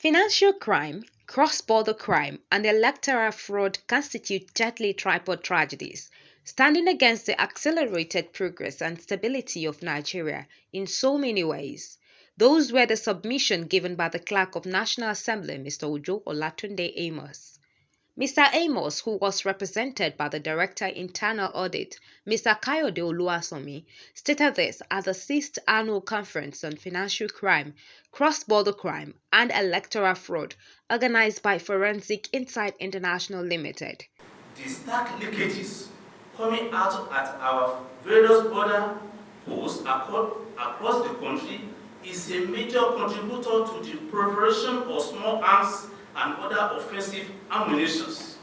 Financial crime, cross-border crime, and electoral fraud constitute deadly tripod tragedies, standing against the accelerated progress and stability of Nigeria in so many ways. Those were the submission given by the Clerk of National Assembly, Mr. Olatunde Amos. Mr. Amos, who was represented by the Director Internal Audit, Mr. Kayode Oluwasanmi, stated this at the 6th Annual Conference on Financial Crime, Cross-Border Crime, and Electoral Fraud, organized by Forensic Insight International Limited. The stark leakages coming out at our various border posts across the country is a major contributor to the proliferation of small arms and other offensive ammunitions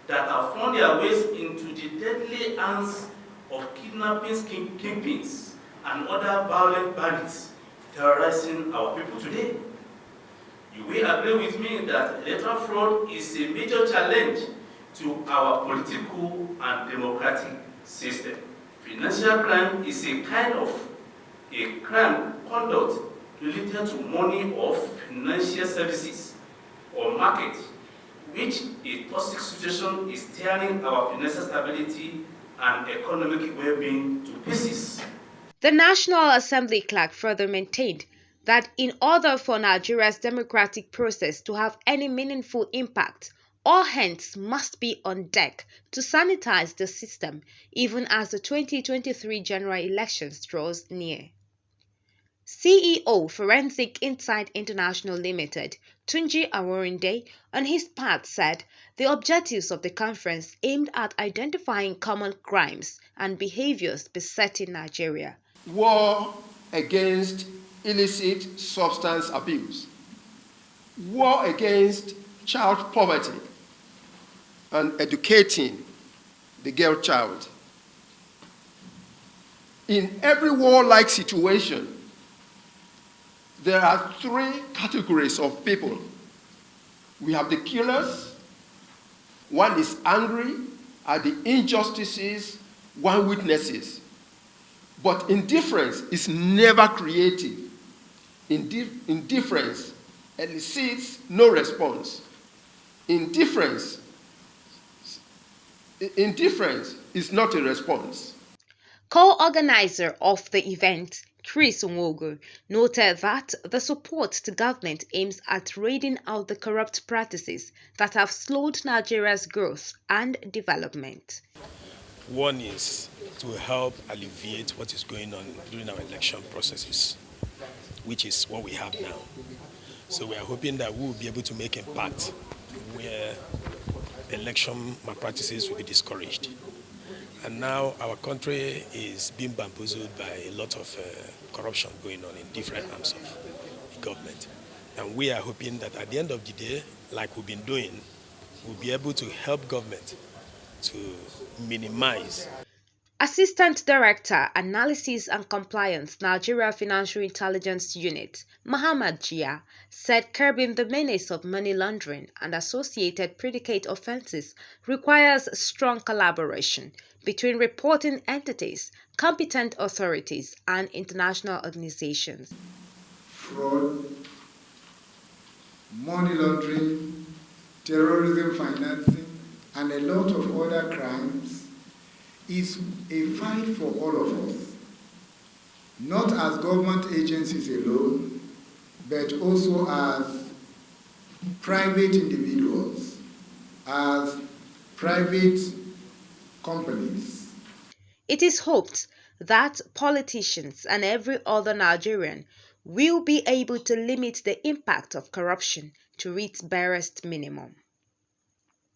that have found their ways into the deadly hands of kidnapping kingpins and other violent bandits terrorizing our people today. You will agree with me that electoral fraud is a major challenge to our political and democratic system. Financial crime is a kind of a crime conduct related to money or financial services or market, which a toxic situation is tearing our financial stability and economic well-being to pieces. The National Assembly clerk further maintained that in order for Nigeria's democratic process to have any meaningful impact, all hands must be on deck to sanitize the system even as the 2023 general elections draws near. CEO Forensic Insight International Limited, Tunji Aworinde, on his part said the objectives of the conference aimed at identifying common crimes and behaviors besetting Nigeria. War against illicit substance abuse, war against child poverty, and educating the girl child. In every warlike situation, there are three categories of people. We have the killers, one is angry at the injustices one witnesses. But indifference is never creative. Indifference elicits no response. Indifference is not a response. Co-organizer of the event, Chris Nwogo, noted that the support to government aims at raiding out the corrupt practices that have slowed Nigeria's growth and development. One is to help alleviate what is going on during our election processes, which is what we have now. So we are hoping that we will be able to make impact where election malpractices will be discouraged. And now our country is being bamboozled by a lot of corruption going on in different arms of the government. And we are hoping that at the end of the day, like we've been doing, we'll be able to help government to minimize. Assistant Director, Analysis and Compliance, Nigeria Financial Intelligence Unit, Muhammad Jia, said curbing the menace of money laundering and associated predicate offenses requires strong collaboration between reporting entities, competent authorities, and international organizations. Fraud, money laundering, terrorism financing, and a lot of other crimes is a fight for all of us, not as government agencies alone, but also as private individuals, as private companies. It is hoped that politicians and every other Nigerian will be able to limit the impact of corruption to its barest minimum.